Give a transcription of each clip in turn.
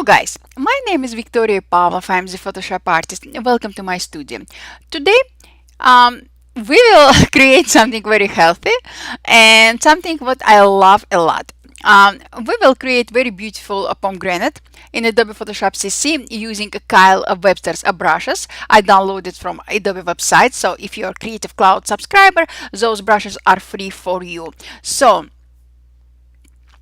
Guys, my name is Victoria Pavlov. I'm the Photoshop artist. Welcome to my studio. Today, we will create something very healthy and something what I love a lot. We will create very beautiful pomegranate in Adobe Photoshop CC using Kyle Webster's brushes. I downloaded from Adobe website, so if you're a Creative Cloud subscriber, those brushes are free for you. So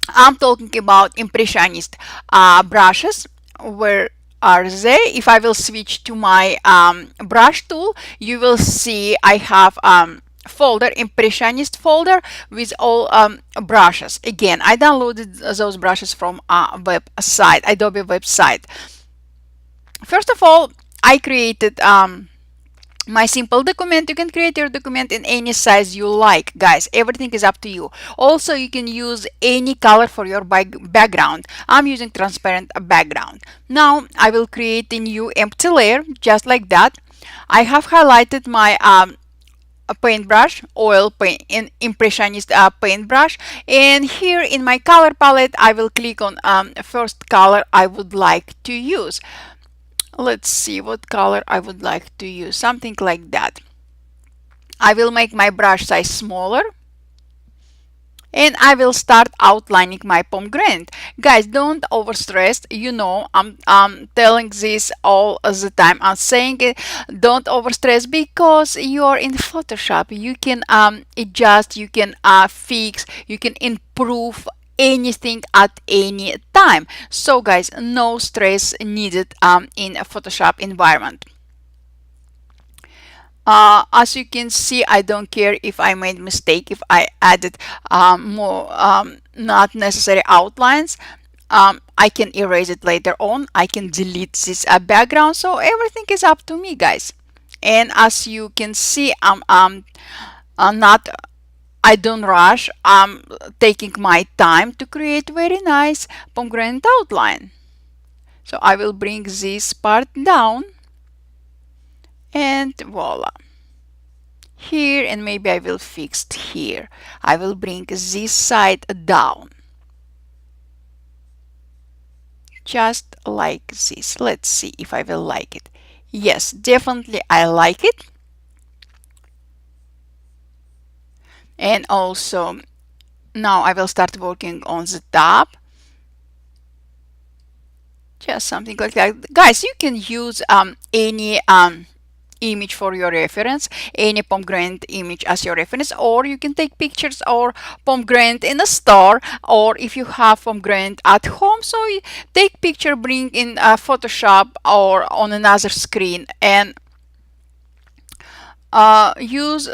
I'm talking about impressionist brushes. Where are they? If I will switch to my brush tool, you will see I have folder, impressionist folder with all brushes. Again, I downloaded those brushes from a website, Adobe website. First of all, I created my simple document. You can create your document in any size you like, guys. Everything is up to you. Also, you can use any color for your background. I'm using transparent background. Now I will create a new empty layer just like that. I have highlighted my a paintbrush, oil paint, in impressionist paintbrush, and here in my color palette I will click on first color I would like to use. Let's see what color I would like to use. Something like that. I will make my brush size smaller and I will start outlining my pomegranate. Guys, don't overstress. You know, I'm telling this all the time. I'm saying it, don't overstress, because you're in Photoshop. You can adjust, you can fix, you can improve anything at any time. So guys, no stress needed in a Photoshop environment. As you can see, I don't care if I made mistake, if I added more not necessary outlines. I can erase it later on. I can delete this background. So everything is up to me, guys. And as you can see, I don't rush. I'm taking my time to create very nice pomegranate outline. So I will bring this part down and voila. Here, and maybe I will fix it here. I will bring this side down. Just like this. Let's see if I will like it. Yes, definitely I like it. And also now I will start working on the top. Just something like that. Guys, you can use any image for your reference, any pomegranate image as your reference, or you can take pictures or pomegranate in a store, or if you have pomegranate at home, so you take picture, bring in Photoshop or on another screen and use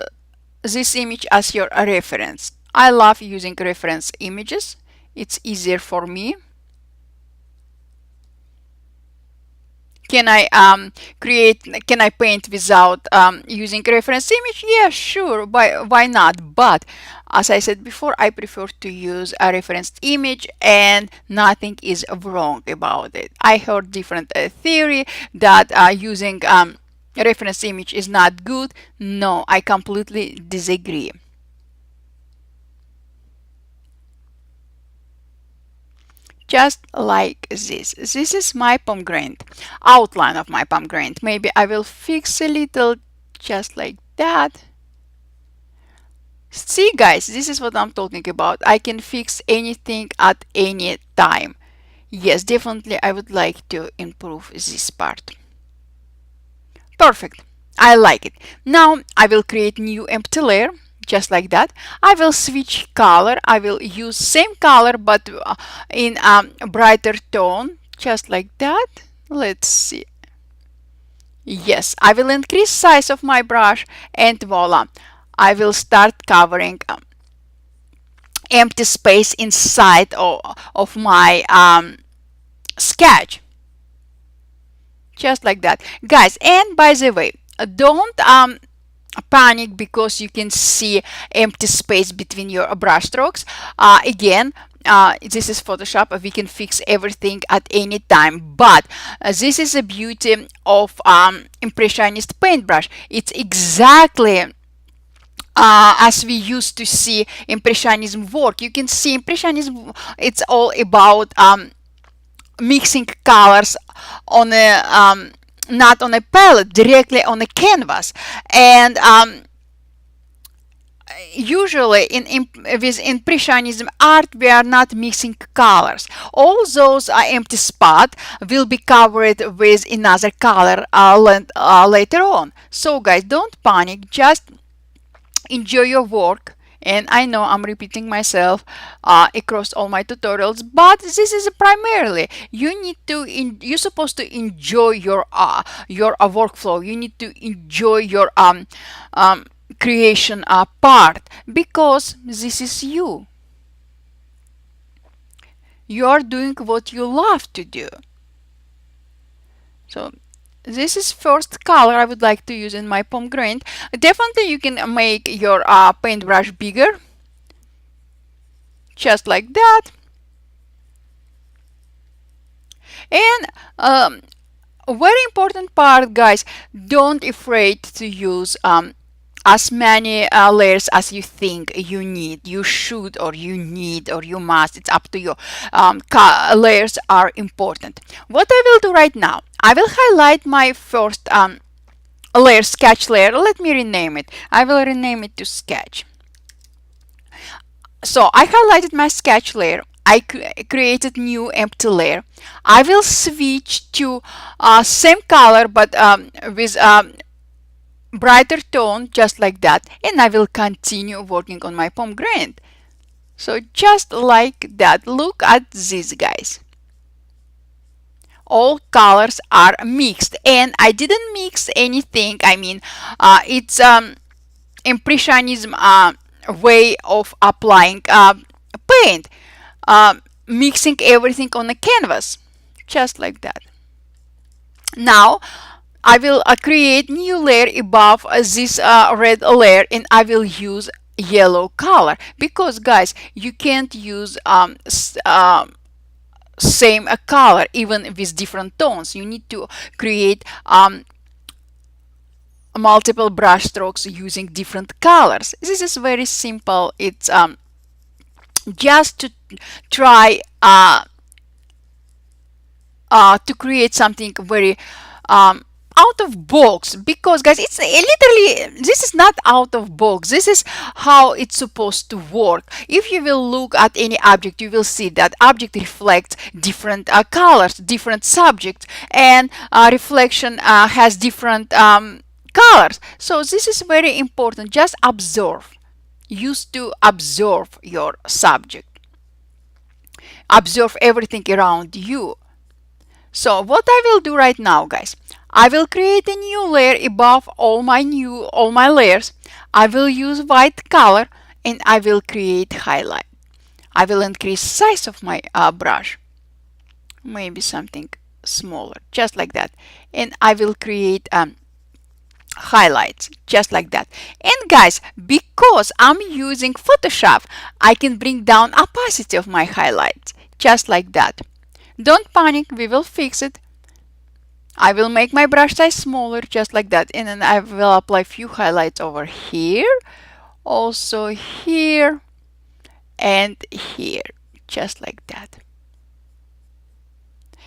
this image as your reference. I love using reference images. It's easier for me. Can I paint without using reference image? Yeah, sure. Why not? But as I said before, I prefer to use a reference image, and nothing is wrong about it. I heard different theory that using reference image is not good. No, I completely disagree. Just like this. This is my pomegranate, outline of my pomegranate. Maybe I will fix a little just like that. See guys, this is what I'm talking about. I can fix anything at any time. Yes, definitely I would like to improve this part. Perfect. I like it. Now I will create new empty layer. Just like that. I will switch color. I will use same color but in a brighter tone, just like that. Let's see. Yes, I will increase size of my brush and voila, I will start covering empty space inside of my sketch, just like that, guys. And by the way, don't panic because you can see empty space between your brush strokes. Again, this is Photoshop. We can fix everything at any time, but this is the beauty of impressionist paintbrush. It's exactly as we used to see impressionism work. You can see impressionism, it's all about mixing colors on a not on a palette, directly on a canvas. And usually with Impressionism art, we are not mixing colors. All those empty spots will be covered with another color later on. So guys, don't panic, just enjoy your work. And I know I'm repeating myself across all my tutorials, but this is primarily you're supposed to enjoy your workflow. You need to enjoy your creation part, because this is you. You are doing what you love to do. So this is first color I would like to use in my pomegranate. Definitely you can make your paintbrush bigger, just like that. And a very important part, guys, don't afraid to use as many layers as you think you need, you should, or you need, or you must. It's up to you. Layers are important. What I will do right now, I will highlight my first layer, sketch layer. Let me rename it. I will rename it to sketch. So I highlighted my sketch layer. I created new empty layer. I will switch to same color but with brighter tone, just like that, and I will continue working on my pomegranate. So just like that, look at this, guys. All colors are mixed, and I didn't mix anything. I mean, it's Impressionism way of applying paint, mixing everything on a canvas, just like that. Now I will create new layer above this red layer, and I will use yellow color, because guys, you can't use same color even with different tones. You need to create multiple brush strokes using different colors. This is very simple. It's just to try to create something very out of box, because guys, it's literally, this is not out of box. This is how it's supposed to work. If you will look at any object, you will see that object reflects different colors, different subjects, and reflection has different colors. So this is very important. Just observe. Use to observe your subject. Observe everything around you. So what I will do right now, guys, I will create a new layer above all my layers. I will use white color, and I will create highlight. I will increase size of my brush, maybe something smaller, just like that, and I will create highlights, just like that. And guys, because I'm using Photoshop, I can bring down opacity of my highlights, just like that. Don't panic, we will fix it. I will make my brush size smaller, just like that, and then I will apply few highlights over here, also here, and here, just like that.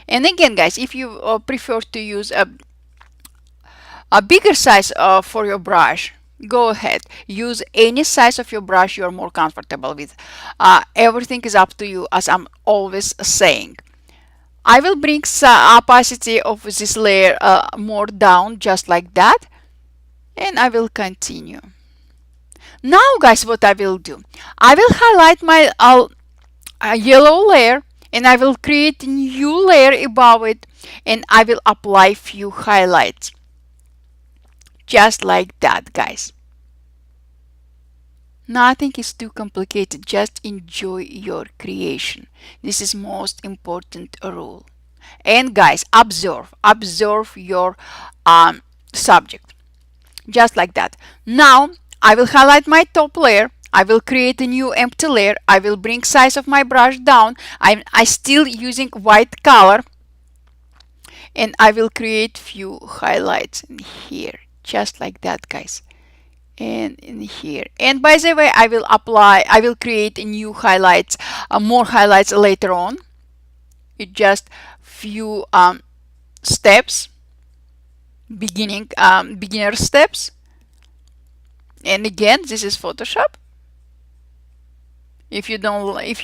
And again, guys, if you prefer to use a bigger size for your brush, go ahead, use any size of your brush you're more comfortable with. Everything is up to you, as I'm always saying. I will bring opacity of this layer more down, just like that, and I will continue. Now guys, what I will do, I will highlight my yellow layer, and I will create a new layer above it, and I will apply few highlights, just like that, guys. Nothing is too complicated, just enjoy your creation. This is most important rule. And guys, observe your subject, just like that. Now I will highlight my top layer. I will create a new empty layer. I will bring size of my brush down. I still using white color, and I will create few highlights in here, just like that, guys, and in here. And by the way, I will create a new highlights, more highlights later on. It just few steps, beginner steps. And again, this is Photoshop. If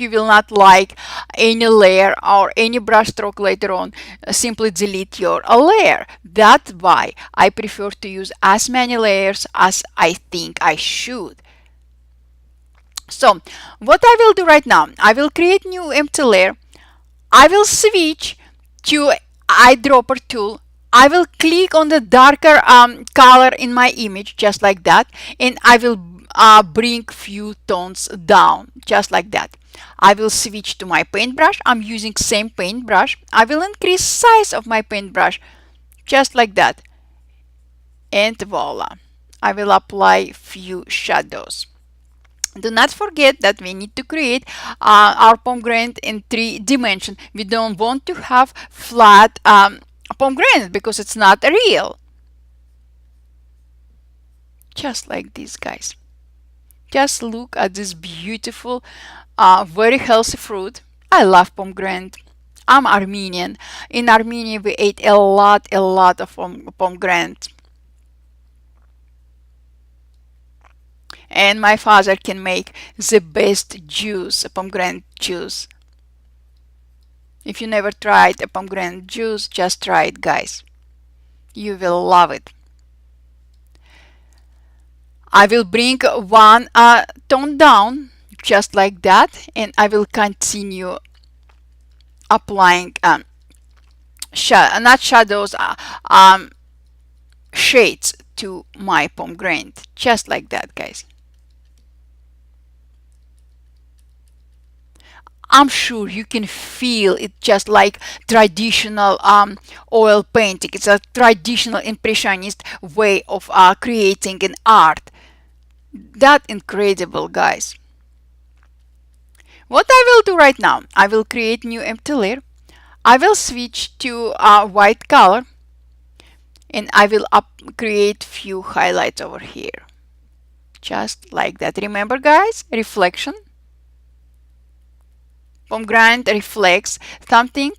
you will not like any layer or any brush stroke later on, simply delete your layer. That's why I prefer to use as many layers as I think I should. So what I will do right now, I will create new empty layer. I will switch to eyedropper tool. I will click on the darker color in my image, just like that, and I will bring few tones down, just like that. I will switch to my paintbrush. I'm using same paintbrush. I will increase size of my paintbrush, just like that, and voila. I will apply few shadows. Do not forget that we need to create our pomegranate in 3 dimensions. We don't want to have flat pomegranate because it's not real. Just like this, guys. Just look at this beautiful, very healthy fruit. I love pomegranate. I'm Armenian. In Armenia, we ate a lot of pomegranate. And my father can make the best juice, pomegranate juice. If you never tried a pomegranate juice, just try it, guys. You will love it. I will bring one tone down, just like that, and I will continue applying not shadows, shades to my pomegranate, just like that, guys. I'm sure you can feel it, just like traditional oil painting. It's a traditional impressionist way of creating an art. That incredible, guys. What I will do right now, I will create new empty layer. I will switch to white color, and I will create few highlights over here, just like that. Remember, guys, reflection. Pomegranate reflects something,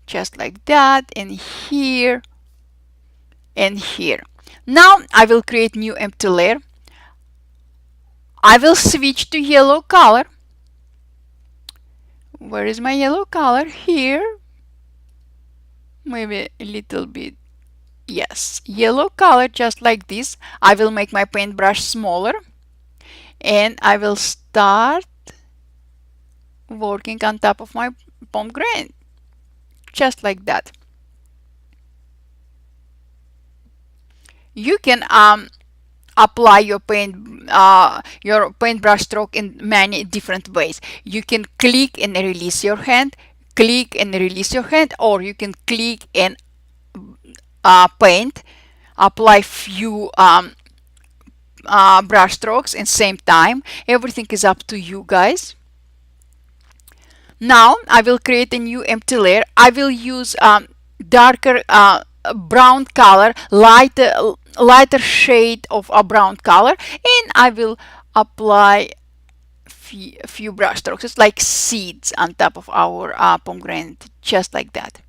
just like that, and here and here. Now I will create new empty layer. I will switch to yellow color. Where is my yellow color? Here. Maybe a little bit. Yes, yellow color, just like this. I will make my paintbrush smaller, and I will start working on top of my pomegranate, just like that. You can apply your paintbrush stroke in many different ways. You can click and release your hand, click and release your hand, or you can click and paint, apply few brush strokes in same time. Everything is up to you, guys. Now I will create a new empty layer. I will use darker brown color, lighter shade of a brown color, and I will apply few brush strokes. It's like seeds on top of our pomegranate, just like that.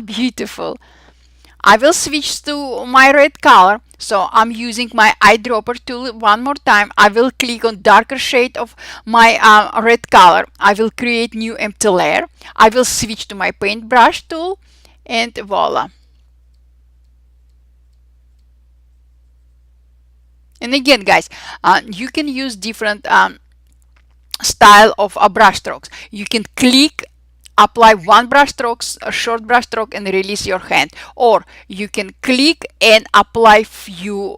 Beautiful. I will switch to my red color, so I'm using my eyedropper tool one more time. I will click on darker shade of my red color. I will create new empty layer. I will switch to my paintbrush tool, and voila. And again, guys, you can use different style of brush strokes. You can click, apply one brush stroke, a short brush stroke, and release your hand, or you can click and apply few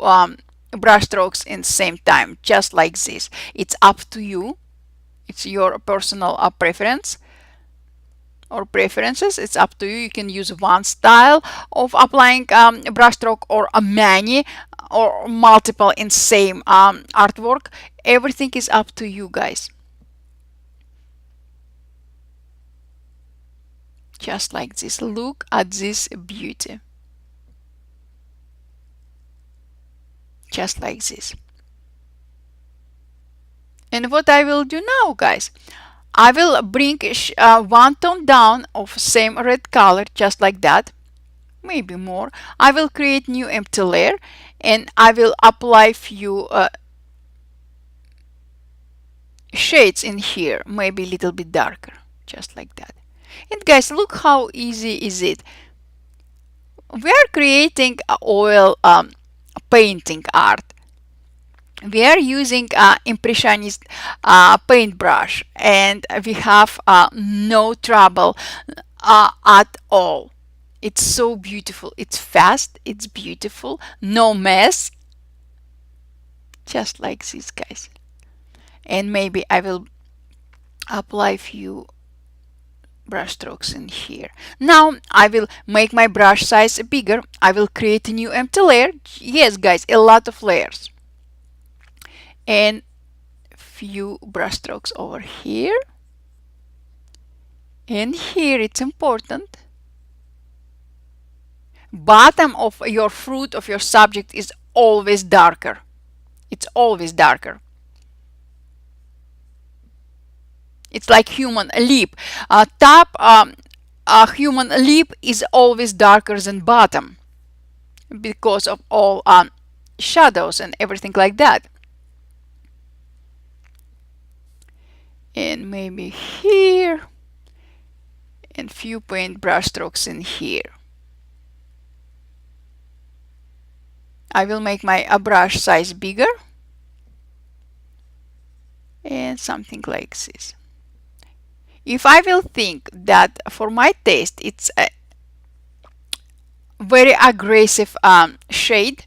brush strokes in same time, just like this. It's up to you. It's your personal preference or preferences. It's up to you. You can use one style of applying brush stroke, or a many or multiple in same artwork. Everything is up to you, guys. Just like this. Look at this beauty. Just like this. And what I will do now, guys, I will bring one tone down of same red color, just like that, maybe more. I will create new empty layer, and I will apply few shades in here, maybe a little bit darker, just like that. And guys, look how easy is it. We are creating oil painting art. We are using impressionist paintbrush, and we have no trouble at all. It's so beautiful. It's fast, it's beautiful, no mess, just like this, guys. And maybe I will apply few brush strokes in here. Now I will make my brush size bigger. I will create a new empty layer. Yes, guys, a lot of layers. And few brush strokes over here. And here it's important. Bottom of your fruit of your subject is always darker. It's always darker. It's like human lip. Top human lip is always darker than bottom because of all shadows and everything like that. And maybe here, and few paint brush strokes in here. I will make my brush size bigger, and something like this. If I will think that for my taste it's a very aggressive shade,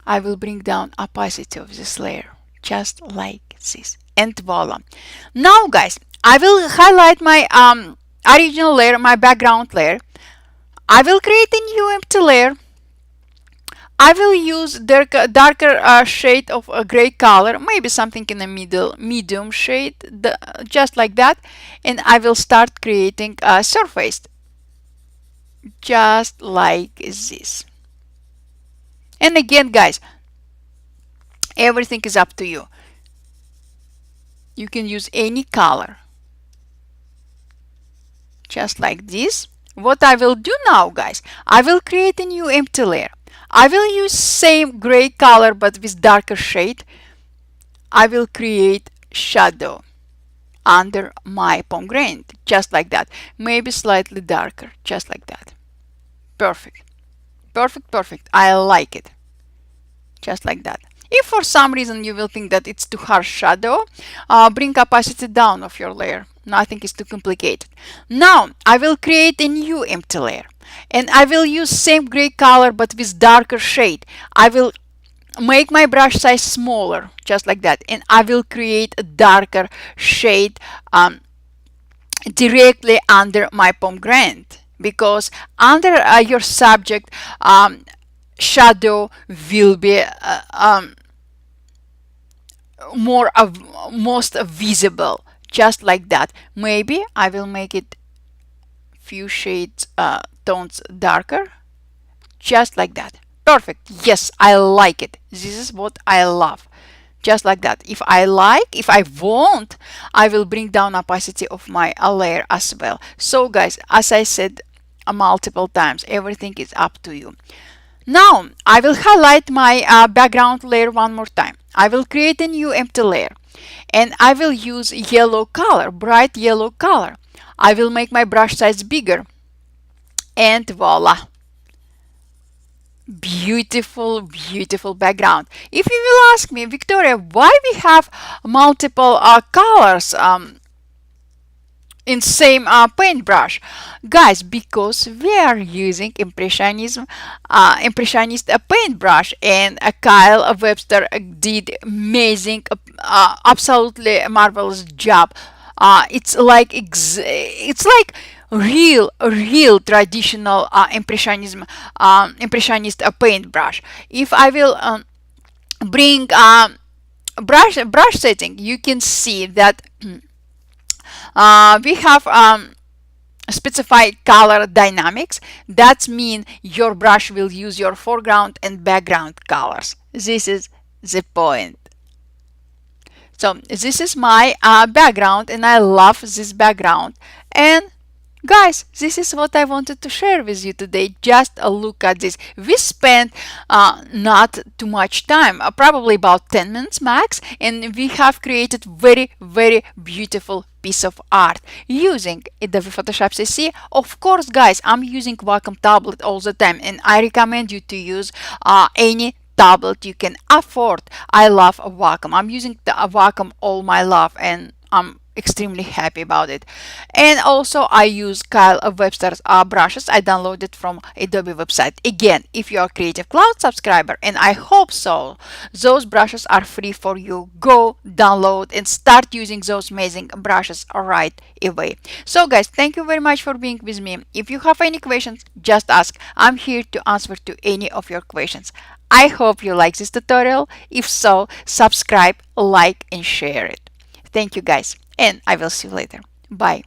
I will bring down opacity of this layer, just like this, and voila. Now guys, I will highlight my original layer, my background layer. I will create a new empty layer. I will use darker shade of a gray color, maybe something in the medium shade, just like that. And I will start creating a surface, just like this. And again, guys, everything is up to you. You can use any color, just like this. What I will do now, guys, I will create a new empty layer. I will use same gray color but with darker shade. I will create shadow under my pomegranate, just like that. Maybe slightly darker, just like that. Perfect. Perfect, perfect. I like it. Just like that. If for some reason you will think that it's too harsh shadow, bring opacity down of your layer. Nothing is too complicated. Now I will create a new empty layer, and I will use same gray color but with darker shade. I will make my brush size smaller, just like that, and I will create a darker shade directly under my pomegranate, because under your subject shadow will be most visible, just like that. Maybe I will make it few shades tones darker, just like that. Perfect. Yes, I like it. This is what I love, just like that. If I want, I will bring down opacity of my layer as well. So guys, as I said multiple times, everything is up to you. Now I will highlight my background layer one more time. I will create a new empty layer, and I will use yellow color, bright yellow color. I will make my brush size bigger, and voila, beautiful, beautiful background. If you will ask me, Victoria, why we have multiple colors in same paintbrush, guys, because we are using impressionist paintbrush, and Kyle Webster did amazing, absolutely marvelous job. It's like real traditional impressionist paintbrush. If I will bring brush setting, you can see that we have specified color dynamics. That means your brush will use your foreground and background colors. This is the point. So this is my background, and I love this background. And guys, this is what I wanted to share with you today. Just a look at this. We spent not too much time, probably about 10 minutes max, and we have created very beautiful piece of art using Adobe Photoshop CC. Of course, guys, I'm using Wacom tablet all the time, and I recommend you to use any tablet you can afford. I love Wacom. I'm using the Wacom all my life, and I'm extremely happy about it. And also I use Kyle Webster's brushes I downloaded from Adobe website. Again, if you are Creative Cloud subscriber, and I hope so, those brushes are free for you. Go download and start using those amazing brushes right away. So guys, thank you very much for being with me. If you have any questions, just ask. I'm here to answer to any of your questions. I hope you like this tutorial. If so, subscribe, like, and share it. Thank you guys, and I will see you later. Bye.